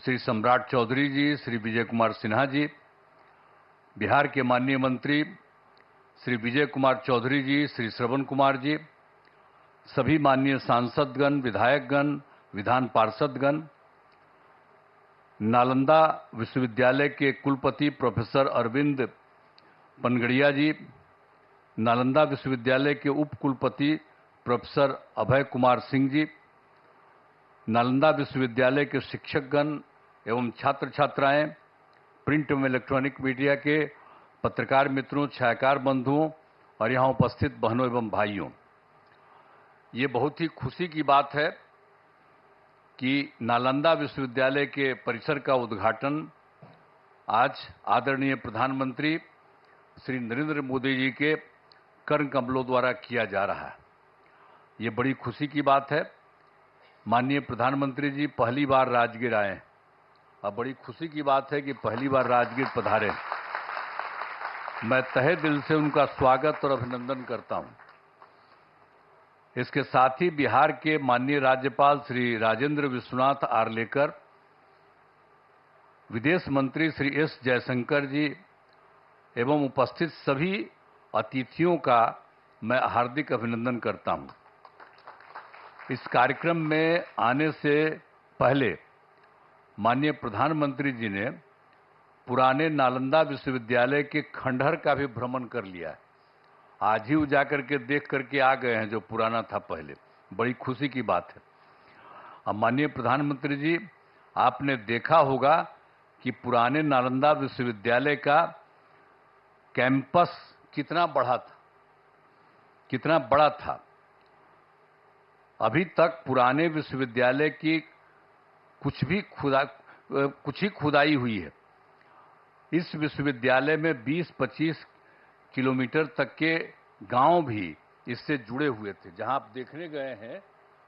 श्री सम्राट चौधरी जी, श्री विजय कुमार सिन्हा जी, बिहार के माननीय मंत्री श्री विजय कुमार चौधरी जी, श्री श्रवण कुमार जी, सभी माननीय सांसदगण, विधायकगण, विधान पार्षदगण, नालंदा विश्वविद्यालय के कुलपति प्रोफेसर अरविंद पनगड़िया जी, नालंदा विश्वविद्यालय के उप कुलपति प्रोफेसर अभय कुमार सिंह जी, नालंदा विश्वविद्यालय के शिक्षकगण एवं छात्र छात्राएं, प्रिंट एवं इलेक्ट्रॉनिक मीडिया के पत्रकार मित्रों, छायाकार बंधुओं और यहाँ उपस्थित बहनों एवं भाइयों, ये बहुत ही खुशी की बात है कि नालंदा विश्वविद्यालय के परिसर का उद्घाटन आज आदरणीय प्रधानमंत्री श्री नरेंद्र मोदी जी के कर्ण कमलों द्वारा किया जा रहा है। ये बड़ी खुशी की बात है। माननीय प्रधानमंत्री जी पहली बार राजगीर आए और बड़ी खुशी की बात है कि पहली बार राजगीर पधारे। मैं तहे दिल से उनका स्वागत और अभिनंदन करता हूं। इसके साथ ही बिहार के माननीय राज्यपाल श्री राजेंद्र विश्वनाथ आर्लेकर, विदेश मंत्री श्री एस जयशंकर जी एवं उपस्थित सभी अतिथियों का मैं हार्दिक अभिनंदन करता हूं। इस कार्यक्रम में आने से पहले माननीय प्रधानमंत्री जी ने पुराने नालंदा विश्वविद्यालय के खंडहर का भी भ्रमण कर लिया है। आज ही वो जाकर के देख करके आ गए हैं जो पुराना था पहले। बड़ी खुशी की बात है। अब माननीय प्रधानमंत्री जी, आपने देखा होगा कि पुराने नालंदा विश्वविद्यालय का कैंपस कितना बड़ा था। अभी तक पुराने विश्वविद्यालय की कुछ ही खुदाई हुई है। इस विश्वविद्यालय में 20-25 किलोमीटर तक के गांव भी इससे जुड़े हुए थे। जहां आप देखने गए हैं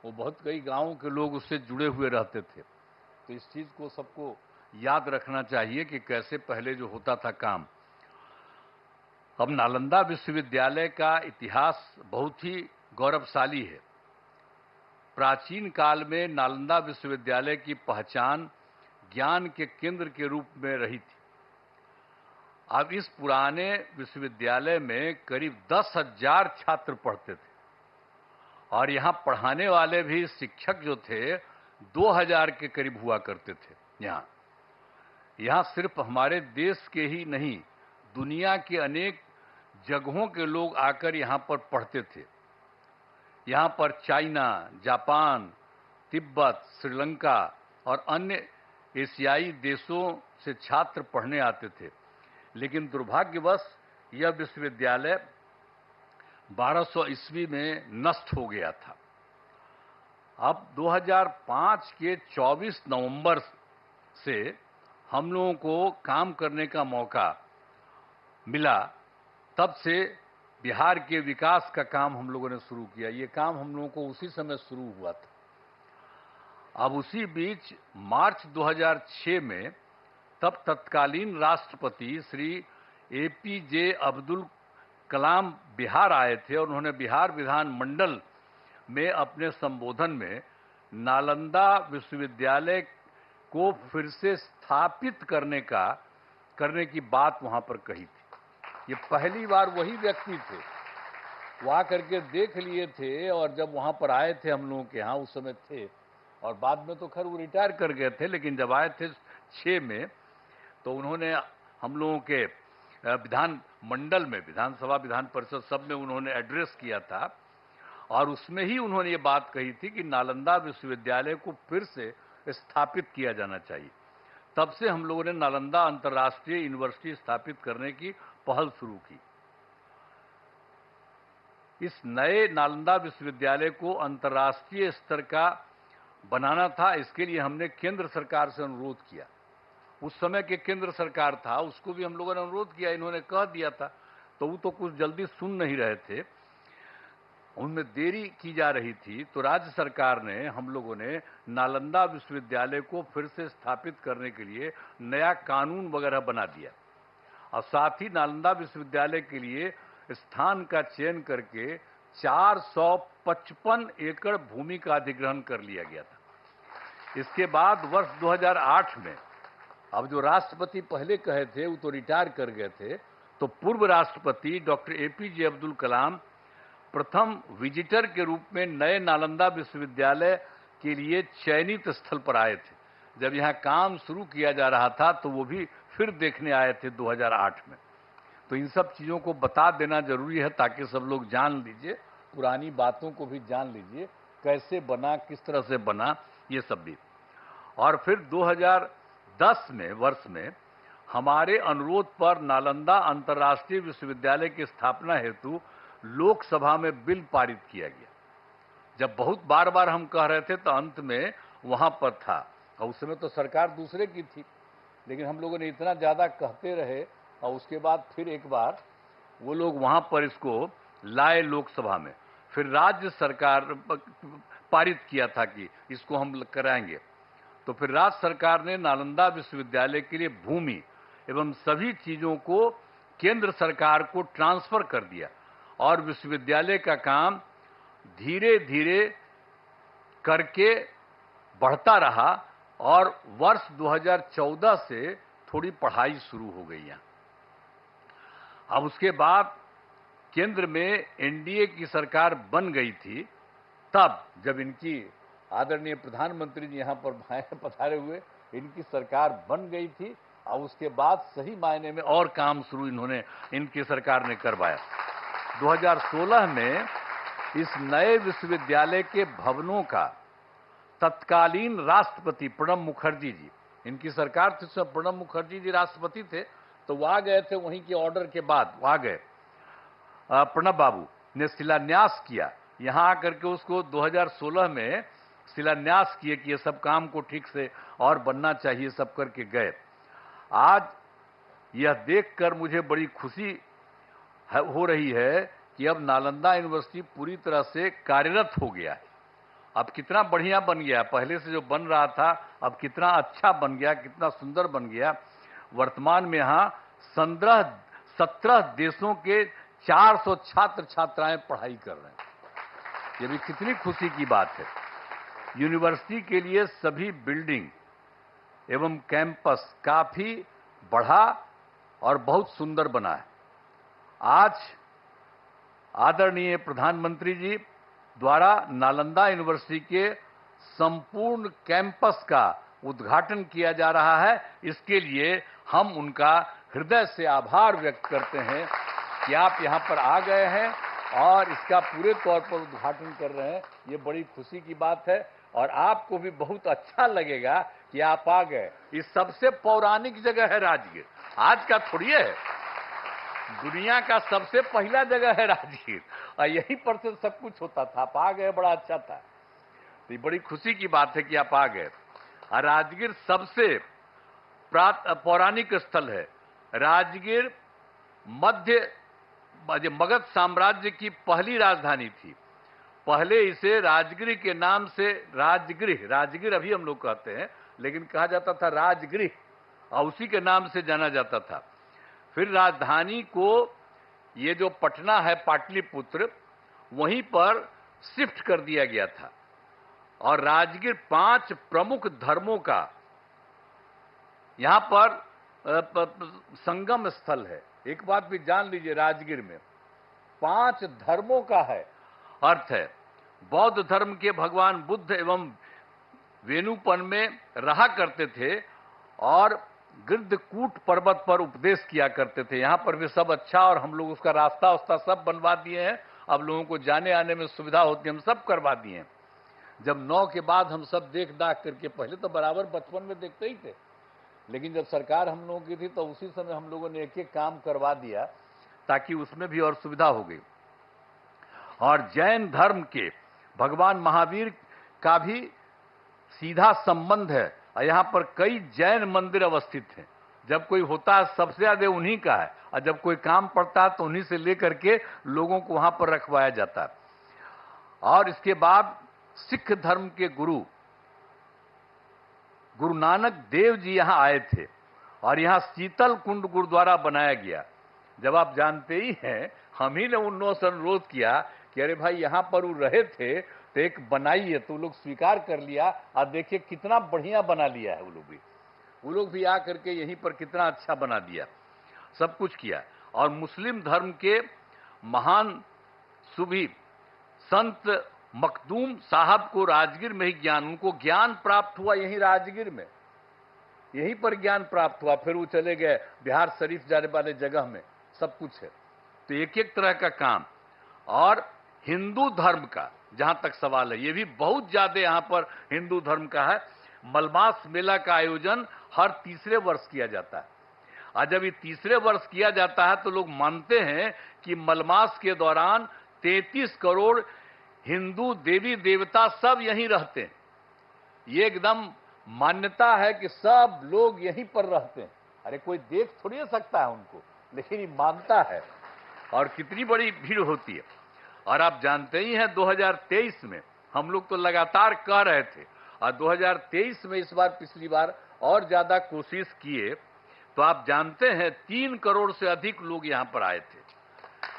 वो बहुत कई गांवों के लोग उससे जुड़े हुए रहते थे। तो इस चीज को सबको याद रखना चाहिए कि कैसे पहले जो होता था काम। अब नालंदा विश्वविद्यालय का इतिहास बहुत ही गौरवशाली है। प्राचीन काल में नालंदा विश्वविद्यालय की पहचान ज्ञान के केंद्र के रूप में रही थी। अब इस पुराने विश्वविद्यालय में करीब 10,000 छात्र पढ़ते थे और यहाँ पढ़ाने वाले भी शिक्षक जो थे 2,000 के करीब हुआ करते थे। यहाँ सिर्फ हमारे देश के ही नहीं, दुनिया के अनेक जगहों के लोग आकर यहाँ पर पढ़ते थे। यहाँ पर चाइना, जापान, तिब्बत, श्रीलंका और अन्य एशियाई देशों से छात्र पढ़ने आते थे। लेकिन दुर्भाग्यवश यह विश्वविद्यालय 1200 ईस्वी में नष्ट हो गया था। अब 2005 के 24 नवंबर से हम लोगों को काम करने का मौका मिला। तब से बिहार के विकास का काम हम लोगों ने शुरू किया। ये काम हम लोगों को उसी समय शुरू हुआ था। अब उसी बीच मार्च 2006 में तब तत्कालीन राष्ट्रपति श्री एपीजे अब्दुल कलाम बिहार आए थे और उन्होंने बिहार विधानमंडल में अपने संबोधन में नालंदा विश्वविद्यालय को फिर से स्थापित करने की बात वहां पर कही थी। ये पहली बार वही व्यक्ति थे, वो आकर के देख लिए थे और जब वहां पर आए थे हम लोगों के यहाँ उस समय थे और बाद में तो खैर वो रिटायर कर गए थे। लेकिन जब आए थे 6 में तो उन्होंने हम लोगों के विधान मंडल में, विधानसभा, विधान परिषद सब में उन्होंने एड्रेस किया था और उसमें ही उन्होंने ये बात कही थी कि नालंदा विश्वविद्यालय को फिर से स्थापित किया जाना चाहिए। तब से हम लोगों ने नालंदा अंतर्राष्ट्रीय यूनिवर्सिटी स्थापित करने की पहल शुरू की। इस नए नालंदा विश्वविद्यालय को अंतर्राष्ट्रीय स्तर का बनाना था। इसके लिए हमने केंद्र सरकार से अनुरोध किया। उस समय के केंद्र सरकार था, उसको भी हम लोगों ने अनुरोध किया। इन्होंने कह दिया था तो वो तो कुछ जल्दी सुन नहीं रहे थे, उनमें देरी की जा रही थी। तो राज्य सरकार ने, हम लोगों ने नालंदा विश्वविद्यालय को फिर से स्थापित करने के लिए नया कानून वगैरह बना दिया और साथ ही नालंदा विश्वविद्यालय के लिए स्थान का चयन करके 455 एकड़ भूमि का अधिग्रहण कर लिया गया था। इसके बाद वर्ष 2008 में, अब जो राष्ट्रपति पहले कहे थे वो तो रिटायर कर गए थे, तो पूर्व राष्ट्रपति डॉक्टर एपीजे अब्दुल कलाम प्रथम विजिटर के रूप में नए नालंदा विश्वविद्यालय के लिए चयनित स्थल पर आए थे। जब यहाँ काम शुरू किया जा रहा था तो वो भी फिर देखने आए थे 2008 में। तो इन सब चीज़ों को बता देना जरूरी है ताकि सब लोग जान लीजिए, पुरानी बातों को भी जान लीजिए, कैसे बना, किस तरह से बना, ये सब भी। और फिर 2010 में वर्ष में हमारे अनुरोध पर नालंदा अंतर्राष्ट्रीय विश्वविद्यालय की स्थापना हेतु लोकसभा में बिल पारित किया गया। जब बहुत बार बार हम कह रहे थे तो अंत में वहां पर था, और उस समय तो सरकार दूसरे की थी, लेकिन हम लोगों ने इतना ज्यादा कहते रहे और उसके बाद फिर एक बार वो लोग वहां पर इसको लाए लोकसभा में, फिर राज्य सरकार पारित किया था कि इसको हम कराएंगे। तो फिर राज्य सरकार ने नालंदा विश्वविद्यालय के लिए भूमि एवं सभी चीजों को केंद्र सरकार को ट्रांसफर कर दिया और विश्वविद्यालय का काम धीरे धीरे करके बढ़ता रहा और वर्ष 2014 से थोड़ी पढ़ाई शुरू हो गई यहाँ। अब उसके बाद केंद्र में एनडीए की सरकार बन गई थी, तब जब इनकी आदरणीय प्रधानमंत्री जी यहाँ पर पधारे हुए, इनकी सरकार बन गई थी और उसके बाद सही मायने में और काम शुरू इनकी सरकार ने करवाया। 2016 में इस नए विश्वविद्यालय के भवनों का तत्कालीन राष्ट्रपति प्रणब मुखर्जी जी, इनकी सरकार थी, उसमें प्रणब मुखर्जी जी राष्ट्रपति थे, तो वो आ गए थे, वहीं के ऑर्डर के बाद वो आ गए, प्रणब बाबू ने शिलान्यास किया यहाँ आकर के, उसको 2016 में शिलान्यास किए कि ये सब काम को ठीक से और बनना चाहिए, सब करके गए। आज यह देखकर मुझे बड़ी खुशी हो रही है कि अब नालंदा यूनिवर्सिटी पूरी तरह से कार्यरत हो गया है। अब कितना बढ़िया बन गया, पहले से जो बन रहा था अब कितना अच्छा बन गया, कितना सुंदर बन गया। वर्तमान में यहाँ 17 देशों के 400 छात्र छात्राएं पढ़ाई कर रहे हैं। ये भी कितनी खुशी की बात है। यूनिवर्सिटी के लिए सभी बिल्डिंग एवं कैंपस काफी बढ़ा और बहुत सुंदर बना है। आज आदरणीय प्रधानमंत्री जी द्वारा नालंदा यूनिवर्सिटी के संपूर्ण कैंपस का उद्घाटन किया जा रहा है। इसके लिए हम उनका हृदय से आभार व्यक्त करते हैं कि आप यहाँ पर आ गए हैं और इसका पूरे तौर पर उद्घाटन कर रहे हैं। ये बड़ी खुशी की बात है और आपको भी बहुत अच्छा लगेगा कि आप आ गए। इस सबसे पौराणिक जगह है राजगीर, आज का थोड़ी है, दुनिया का सबसे पहला जगह है राजगीर और यहीं पर से सब कुछ होता था। आप आ गए, बड़ा अच्छा था। तो ये बड़ी खुशी की बात है कि आप आ गए। और राजगीर सबसे पौराणिक स्थल है। राजगीर मगध साम्राज्य की पहली राजधानी थी। पहले इसे राजगृह के नाम से राजगीर अभी हम लोग कहते हैं, लेकिन कहा जाता था राजगृह और उसी के नाम से जाना जाता था। फिर राजधानी को ये जो पटना है पाटलिपुत्र, वहीं पर शिफ्ट कर दिया गया था और राजगीर 5 प्रमुख धर्मों का यहां पर संगम स्थल है। एक बात भी जान लीजिए, राजगीर में 5 धर्मों का है अर्थ है। बौद्ध धर्म के भगवान बुद्ध एवं वेणुपन में रहा करते थे और गिद्धकूट पर्वत पर उपदेश किया करते थे। यहाँ पर भी सब अच्छा, और हम लोग उसका रास्ता उस्ता सब बनवा दिए हैं। अब लोगों को जाने आने में सुविधा होती है, हम सब करवा दिए हैं। जब 9 के बाद हम सब देख दाख करके, पहले तो बराबर बचपन में देखते ही थे, लेकिन जब सरकार हम लोगों की थी तो उसी समय हम लोगों ने एक एक काम करवा दिया ताकि उसमें भी और सुविधा हो गई। और जैन धर्म के भगवान महावीर का भी सीधा संबंध है और यहाँ पर कई जैन मंदिर अवस्थित हैं। जब कोई होता है सबसे ज्यादा उन्हीं का है, और जब कोई काम पड़ता है तो उन्हीं से लेकर के लोगों को वहां पर रखवाया जाता है। और इसके बाद सिख धर्म के गुरु नानक देव जी यहाँ आए थे और यहाँ शीतल कुंड गुरुद्वारा बनाया गया। जब आप जानते ही हैं, हम ही ने उन लोगों से अनुरोध किया कि अरे भाई यहाँ पर वो रहे थे तो एक बनाइए, तो लोग स्वीकार कर लिया। और देखिए कितना बढ़िया बना लिया है वो लोग भी आकर के यहीं पर कितना अच्छा बना दिया, सब कुछ किया। और मुस्लिम धर्म के महान सूफी संत मखदूम साहब को राजगीर में ही ज्ञान, उनको ज्ञान प्राप्त हुआ यहीं राजगीर में, यहीं पर ज्ञान प्राप्त हुआ। फिर वो चले गए बिहार शरीफ जाने वाले जगह में, सब कुछ है। तो एक एक तरह का काम। और हिंदू धर्म का जहां तक सवाल है, ये भी बहुत ज्यादा यहां पर हिंदू धर्म का है। मलमास मेला का आयोजन हर तीसरे वर्ष किया जाता है। और जब ये तीसरे वर्ष किया जाता है तो लोग मानते हैं कि मलमास के दौरान 33 करोड़ हिंदू देवी देवता सब यहीं रहते हैं। ये एकदम मान्यता है कि सब लोग यहीं पर रहते हैं। अरे कोई देख थोड़ी ना सकता है उनको, लेकिन ये मानता है। और कितनी बड़ी भीड़ होती है। और आप जानते ही हैं 2023 में हम लोग तो लगातार कह रहे थे, और 2023 में इस बार पिछली बार और ज्यादा कोशिश किए, तो आप जानते हैं 3 करोड़ से अधिक लोग यहां पर आए थे।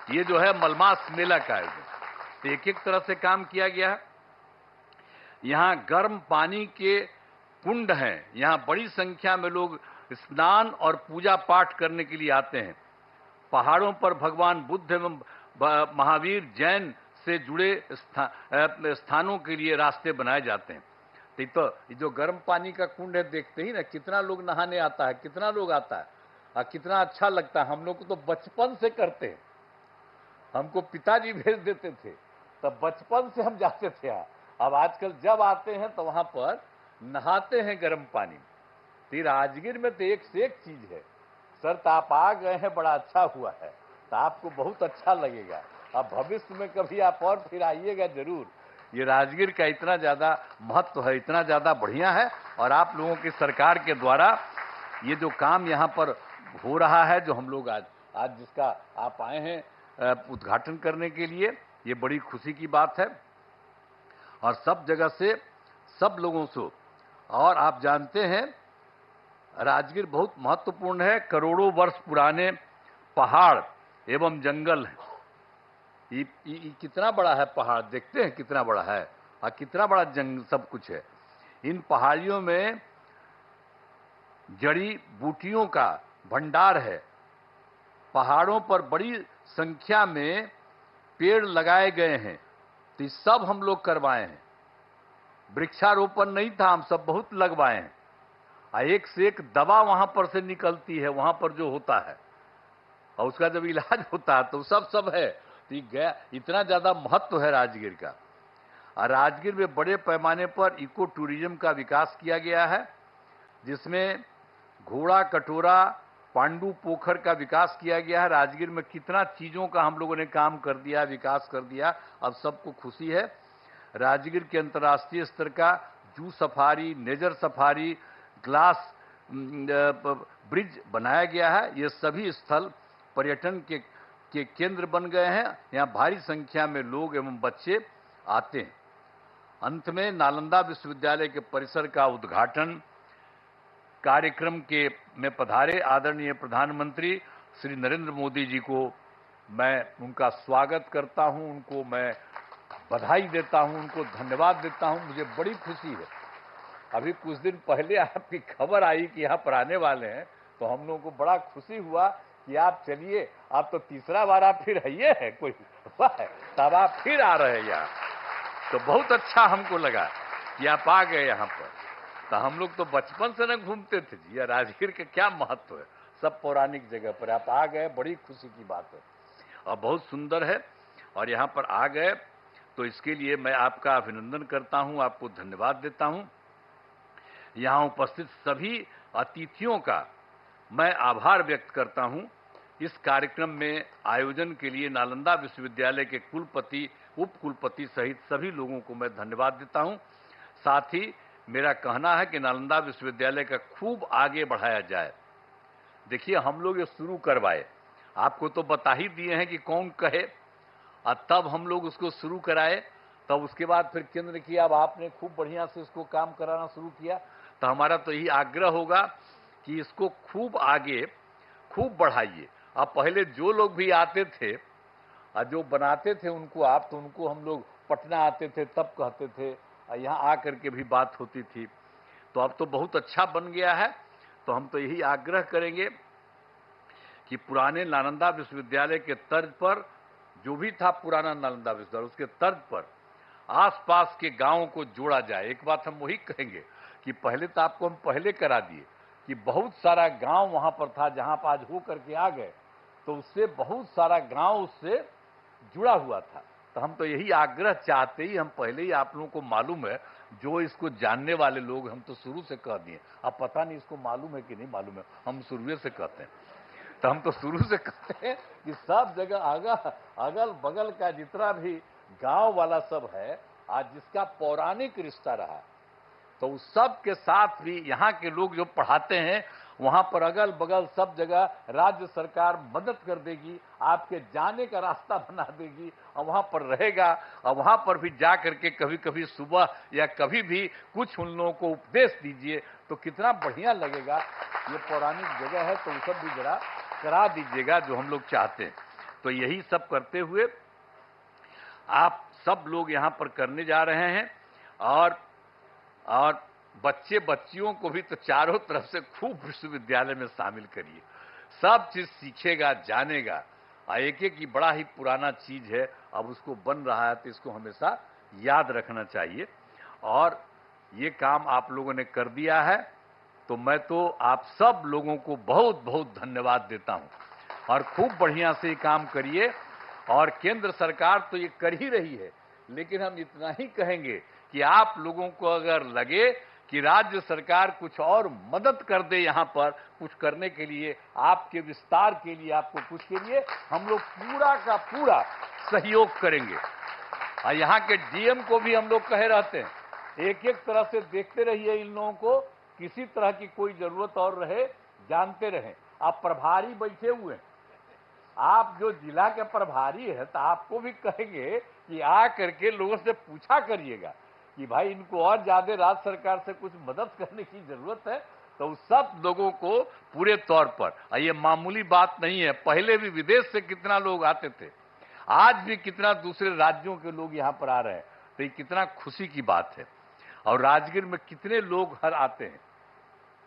ये जो है मलमास मेला का आयोजन, तो एक एक तरह से काम किया गया है। यहां गर्म पानी के कुंड हैं, यहां बड़ी संख्या में लोग स्नान और पूजा पाठ करने के लिए आते हैं। पहाड़ों पर भगवान बुद्ध एवं महावीर जैन से जुड़े स्थानों के लिए रास्ते बनाए जाते हैं। तो ये जो गर्म पानी का कुंड है, देखते ही ना कितना लोग नहाने आता है, कितना लोग आता है और कितना अच्छा लगता है। हम लोग को तो बचपन से करते हैं, हमको पिताजी भेज देते थे, तब बचपन से हम जाते थे। अब आजकल जब आते हैं तो वहां पर नहाते हैं गर्म पानी। तो राजगीर में तो एक से एक चीज है। सर तो आप आ गए हैं, बड़ा अच्छा हुआ है, तो आपको बहुत अच्छा लगेगा। अब भविष्य में कभी आप और फिर आइएगा जरूर। ये राजगीर का इतना ज्यादा महत्व है, इतना ज्यादा बढ़िया है। और आप लोगों की सरकार के द्वारा ये जो काम यहाँ पर हो रहा है, जो हम लोग आज जिसका आप आए हैं उद्घाटन करने के लिए, ये बड़ी खुशी की बात है। और सब जगह से सब लोगों से, और आप जानते हैं राजगीर बहुत महत्वपूर्ण है। करोड़ों वर्ष पुराने पहाड़ एवं जंगल है। ये कितना बड़ा है पहाड़, देखते हैं कितना बड़ा है, और कितना बड़ा जंगल सब कुछ है। इन पहाड़ियों में जड़ी बूटियों का भंडार है। पहाड़ों पर बड़ी संख्या में पेड़ लगाए गए हैं, तो ये सब हम लोग करवाए हैं। वृक्षारोपण नहीं था, हम सब बहुत लगवाए हैं। एक से एक दवा वहां पर से निकलती है, वहां पर जो होता है, और उसका जब इलाज होता है तो सब है। तो गया इतना ज्यादा महत्व है राजगीर का। और राजगीर में बड़े पैमाने पर इको टूरिज्म का विकास किया गया है, जिसमें घोड़ा कटोरा पांडु पोखर का विकास किया गया है। राजगीर में कितना चीजों का हम लोगों ने काम कर दिया, विकास कर दिया, अब सबको खुशी है। राजगीर के अंतर्राष्ट्रीय स्तर का zoo safari, nature safari, glass bridge बनाया गया है। ये सभी स्थल पर्यटन के केंद्र बन गए हैं। यहाँ भारी संख्या में लोग एवं बच्चे आते हैं। अंत में नालंदा विश्वविद्यालय के परिसर का उद्घाटन कार्यक्रम के में पधारे आदरणीय प्रधानमंत्री श्री नरेंद्र मोदी जी को मैं उनका स्वागत करता हूं, उनको मैं बधाई देता हूं, उनको धन्यवाद देता हूं। मुझे बड़ी खुशी है। अभी कुछ दिन पहले आपकी खबर आई कि यहाँ पर आने वाले हैं, तो हम लोगों को बड़ा खुशी हुआ कि आप चलिए, आप तो तीसरा बार आप फिर आइए है, कोई हुआ है तब आप फिर आ रहे हैं यहाँ, तो बहुत अच्छा हमको लगा कि आप आ गए यहाँ पर। तो हम लोग तो बचपन से न घूमते थे जी, यह राजगीर का क्या महत्व है, सब पौराणिक जगह पर आप आ गए, बड़ी खुशी की बात है और बहुत सुंदर है। और यहाँ पर आ गए तो इसके लिए मैं आपका अभिनंदन करता हूँ, आपको धन्यवाद देता हूँ। यहाँ उपस्थित सभी अतिथियों का मैं आभार व्यक्त करता हूं। इस कार्यक्रम में आयोजन के लिए नालंदा विश्वविद्यालय के कुलपति, उप कुलपति सहित सभी लोगों को मैं धन्यवाद देता हूं। साथ ही मेरा कहना है कि नालंदा विश्वविद्यालय का खूब आगे बढ़ाया जाए। देखिए हम लोग ये शुरू करवाए, आपको तो बता ही दिए हैं कि कौन कहे, और तब हम लोग उसको शुरू कराए, तब उसके बाद फिर केंद्र किया, अब आपने खूब बढ़िया से इसको काम कराना शुरू किया। तो हमारा तो यही आग्रह होगा कि इसको खूब आगे खूब बढ़ाइए। अब पहले जो लोग भी आते थे और जो बनाते थे उनको आप, तो उनको हम लोग पटना आते थे तब कहते थे, यहाँ आकर के भी बात होती थी। तो अब तो बहुत अच्छा बन गया है। तो हम तो यही आग्रह करेंगे कि पुराने नालंदा विश्वविद्यालय के तर्ज पर, जो भी था पुराना नालंदा विश्वविद्यालय, उसके तर्ज पर आसपास के गांवों को जोड़ा जाए। एक बात हम वही कहेंगे कि पहले तो आपको हम पहले करा दिए कि बहुत सारा गांव वहां पर था, जहां पर आज हो करके आ गए, तो उससे बहुत सारा गांव उससे जुड़ा हुआ था। तो हम तो यही आग्रह चाहते ही, हम पहले ही, आप लोगों को मालूम है, जो इसको जानने वाले लोग, हम तो शुरू से कह दिए। अब पता नहीं इसको मालूम है कि नहीं मालूम है, हम शुरू से कहते हैं। तो हम तो शुरू से कहते हैं कि सब जगह अगल बगल का जितना भी गांव वाला सब है, आज जिसका पौराणिक रिश्ता रहा, तो उस सब के साथ भी यहाँ के लोग जो पढ़ाते हैं, वहां पर अगल बगल सब जगह राज्य सरकार मदद कर देगी, आपके जाने का रास्ता बना देगी, और वहां पर रहेगा। और वहां पर भी जा करके कभी कभी सुबह या कभी भी कुछ उन लोगों को उपदेश दीजिए, तो कितना बढ़िया लगेगा। ये पौराणिक जगह है, तो वो सब भी जरा करा दीजिएगा जो हम लोग चाहते हैं। तो यही सब करते हुए आप सब लोग यहाँ पर करने जा रहे हैं। और बच्चे बच्चियों को भी तो चारों तरफ से खूब विश्वविद्यालय में शामिल करिए, सब चीज सीखेगा, जानेगा। एक एक ही बड़ा ही पुराना चीज है, अब उसको बन रहा है, तो इसको हमेशा याद रखना चाहिए। और ये काम आप लोगों ने कर दिया है, तो मैं तो आप सब लोगों को बहुत बहुत धन्यवाद देता हूं। और खूब बढ़िया से ये काम करिए। और केंद्र सरकार तो ये कर ही रही है, लेकिन हम इतना ही कहेंगे कि आप लोगों को अगर लगे कि राज्य सरकार कुछ और मदद कर दे, यहाँ पर कुछ करने के लिए, आपके विस्तार के लिए, आपको कुछ के लिए, हम लोग पूरा का पूरा सहयोग करेंगे। और यहाँ के डीएम को भी हम लोग कहे रहते हैं, एक एक तरह से देखते रहिए इन लोगों को, किसी तरह की कोई जरूरत और रहे, जानते रहें। आप प्रभारी बैठे हुए हैं, आप जो जिला के प्रभारी है, तो आपको भी कहेंगे कि आ करके लोगों से पूछा करिएगा कि भाई इनको और ज्यादा राज्य सरकार से कुछ मदद करने की जरूरत है। तो सब लोगों को पूरे तौर पर, ये मामूली बात नहीं है, पहले भी विदेश से कितना लोग आते थे, आज भी कितना दूसरे राज्यों के लोग यहाँ पर आ रहे हैं, तो ये कितना खुशी की बात है। और राजगीर में कितने लोग हर आते हैं,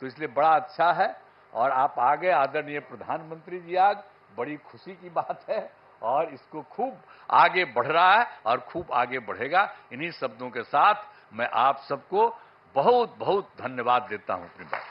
तो इसलिए बड़ा अच्छा है। और आप आ गए, आदरणीय प्रधानमंत्री जी, आज बड़ी खुशी की बात है। और इसको खूब आगे बढ़ रहा है और खूब आगे बढ़ेगा। इन्हीं शब्दों के साथ मैं आप सबको बहुत बहुत धन्यवाद देता हूं अपनी बात।